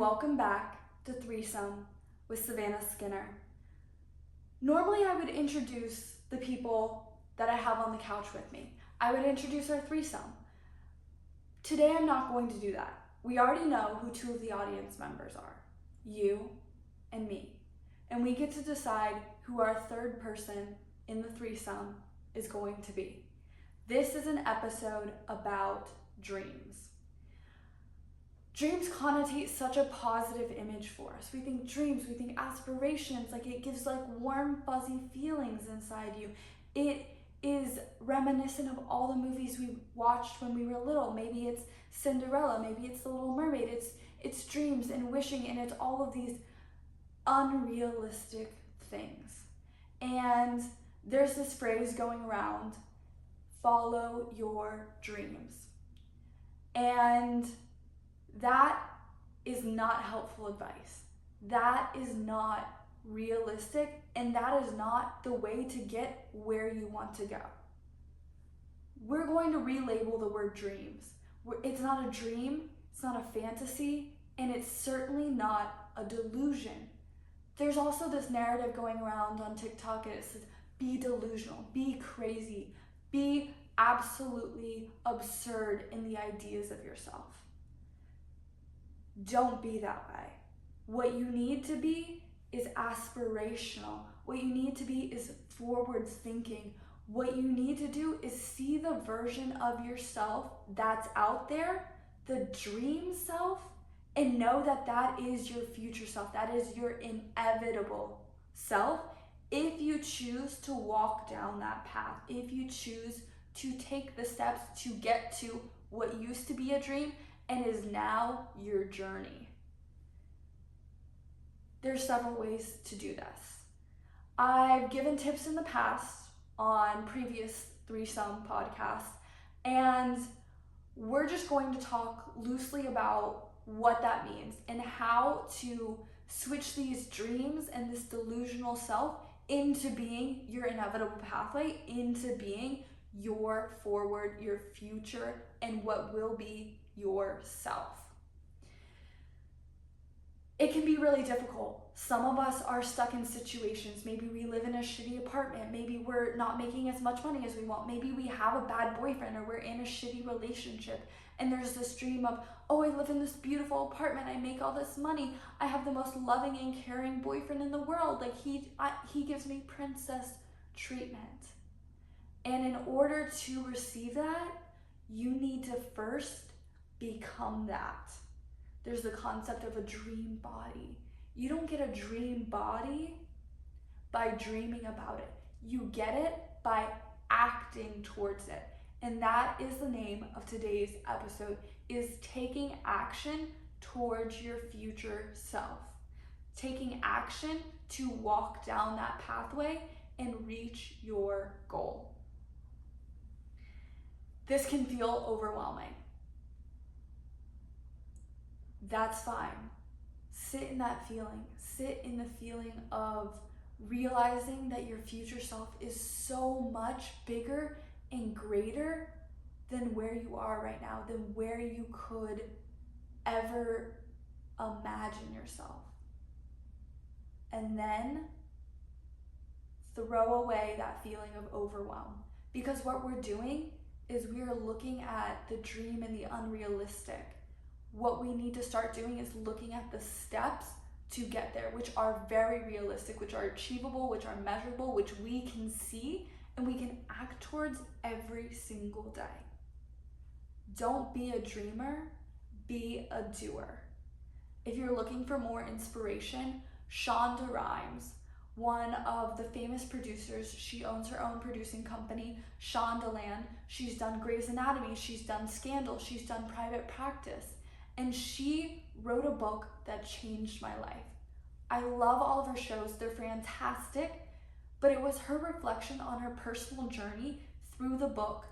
welcome back to Threesome with Savannah Skinner. Normally I would introduce the people that I have on the couch with me. I would introduce our threesome. Today I'm not going to do that. We already know who two of the audience members are, you and me. And we get to decide who our third person in the threesome is going to be. This is an episode about dreams. Dreams connotate such a positive image for us. We think dreams, we think aspirations, like it gives like warm, fuzzy feelings inside you. It is reminiscent of all the movies we watched when we were little. Maybe it's Cinderella, maybe it's The Little Mermaid. It's dreams and wishing, and it's all of these unrealistic things. And there's this phrase going around, follow your dreams. And that is not helpful advice. That is not realistic, and that is not the way to get where you want to go. We're going to relabel the word dreams. It's not a dream, it's not a fantasy, and it's certainly not a delusion. There's also this narrative going around on TikTok, and it says, be delusional, be crazy, be absolutely absurd in the ideas of yourself. Don't be that way. What you need to be is aspirational. What you need to be is forward thinking. What you need to do is see the version of yourself that's out there, the dream self, and know that that is your future self. That is your inevitable self. If you choose to walk down that path, if you choose to take the steps to get to what used to be a dream and is now your journey. There's several ways to do this. I've given tips in the past on previous Threesome podcasts, and we're just going to talk loosely about what that means and how to switch these dreams and this delusional self into being your inevitable pathway, into being your forward, your future, and what will be yourself. It can be really difficult. Some of us are stuck in situations. Maybe we live in a shitty apartment. Maybe we're not making as much money as we want. Maybe we have a bad boyfriend, or we're in a shitty relationship. And there's this dream of, oh, I live in this beautiful apartment. I make all this money. I have the most loving and caring boyfriend in the world. Like he gives me princess treatment. And in order to receive that, you need to first become that. There's the concept of a dream body. You don't get a dream body by dreaming about it. You get it by acting towards it. And that is the name of today's episode, is taking action towards your future self. Taking action to walk down that pathway and reach your goal. This can feel overwhelming. That's fine. Sit in that feeling. Sit in the feeling of realizing that your future self is so much bigger and greater than where you are right now, than where you could ever imagine yourself. And then throw away that feeling of overwhelm. Because what we're doing is we are looking at the dream and the unrealistic. What we need to start doing is looking at the steps to get there, which are very realistic, which are achievable, which are measurable, which we can see and we can act towards every single day. Don't be a dreamer, be a doer. If you're looking for more inspiration, Shonda Rhimes, one of the famous producers, she owns her own producing company, Shondaland. She's done Grey's Anatomy, she's done Scandal, she's done Private Practice. And she wrote a book that changed my life. I love all of her shows, they're fantastic, but it was her reflection on her personal journey through the book,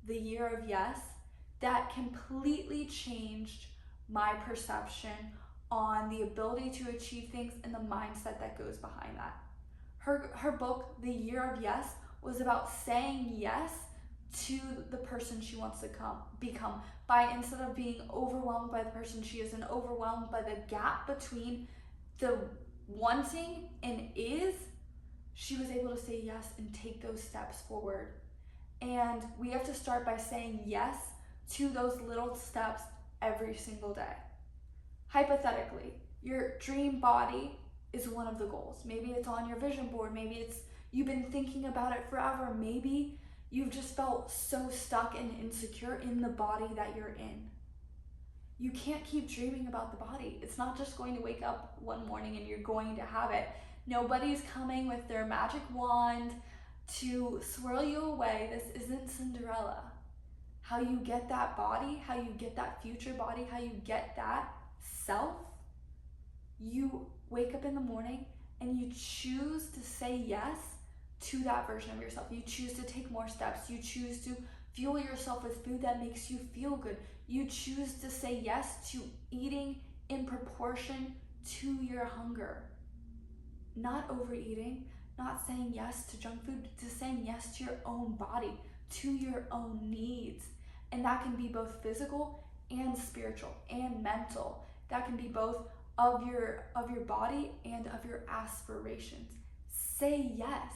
The Year of Yes, that completely changed my perception on the ability to achieve things and the mindset that goes behind that. Her book, The Year of Yes, was about saying yes to the person she wants to become, by instead of being overwhelmed by the person she is and overwhelmed by the gap between the wanting and is, she was able to say yes and take those steps forward. And we have to start by saying yes to those little steps every single day. Hypothetically, your dream body is one of the goals. Maybe it's on your vision board. Maybe it's you've been thinking about it forever. Maybe you've just felt so stuck and insecure in the body that you're in. You can't keep dreaming about the body. It's not just going to wake up one morning and you're going to have it. Nobody's coming with their magic wand to swirl you away. This isn't Cinderella. How you get that body, how you get that future body, how you get that self, you wake up in the morning and you choose to say yes to that version of yourself. You choose to take more steps. You choose to fuel yourself with food that makes you feel good. You choose to say yes to eating in proportion to your hunger. Not overeating, not saying yes to junk food, to saying yes to your own body, to your own needs. And that can be both physical and spiritual and mental. That can be both of your body and of your aspirations. Say yes.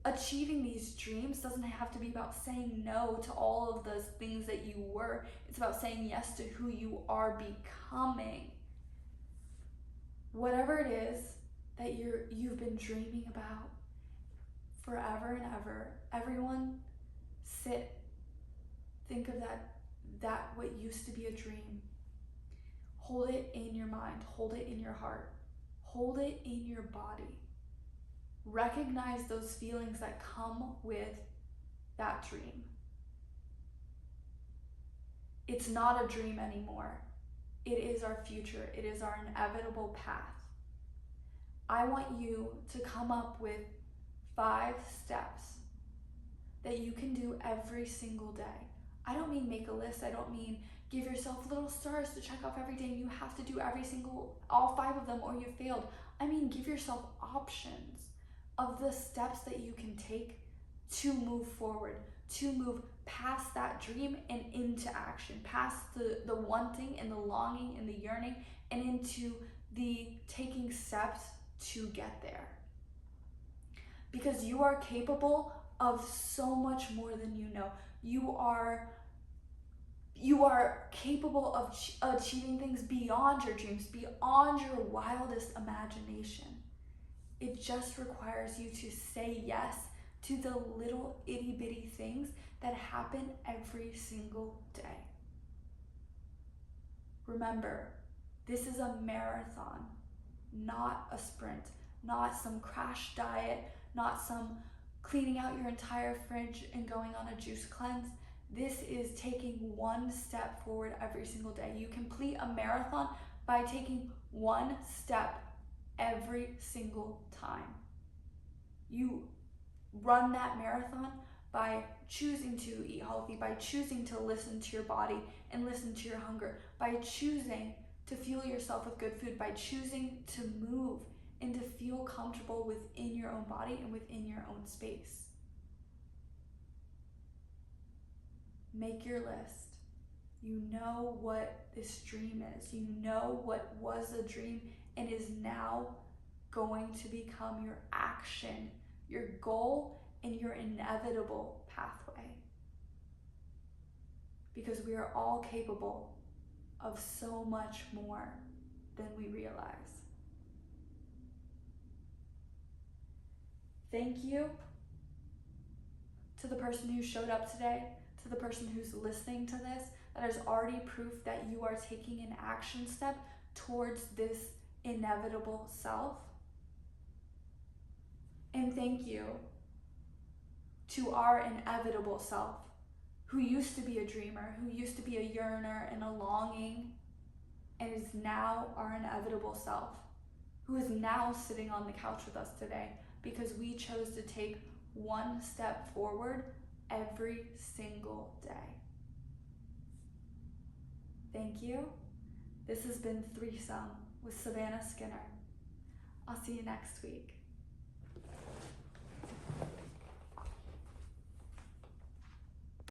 Achieving these dreams doesn't have to be about saying no to all of those things that you were. It's about saying yes to who you are becoming. Whatever it is that you've been dreaming about forever and ever, everyone sit, think of that what used to be a dream. Hold it in your mind, hold it in your heart, hold it in your body. Recognize those feelings that come with that dream. It's not a dream anymore. It is our future. It is our inevitable path. I want you to come up with 5 steps that you can do every single day. I don't mean make a list. I don't mean give yourself little stars to check off every day and you have to do all 5 of them or you failed. I mean, give yourself options of the steps that you can take to move forward, to move past that dream and into action, past the wanting and the longing and the yearning and into the taking steps to get there. Because you are capable of so much more than you know. You are capable of achieving things beyond your dreams, beyond your wildest imagination. It just requires you to say yes to the little itty bitty things that happen every single day. Remember, this is a marathon, not a sprint, not some crash diet, not some cleaning out your entire fridge and going on a juice cleanse. This is taking one step forward every single day. You complete a marathon by taking one step every single time. You run that marathon by choosing to eat healthy, by choosing to listen to your body and listen to your hunger, by choosing to fuel yourself with good food, by choosing to move and to feel comfortable within your own body and within your own space. Make your list. You know what this dream is. You know what was a dream and is now going to become your action, your goal, and your inevitable pathway. Because we are all capable of so much more than we realize. Thank you to the person who showed up today, to the person who's listening to this, that is already proof that you are taking an action step towards this inevitable self. And thank you to our inevitable self, who used to be a dreamer, who used to be a yearner and a longing, and is now our inevitable self, who is now sitting on the couch with us today because we chose to take one step forward every single day. Thank you. This has been Threesome with Savannah Skinner. I'll see you next week.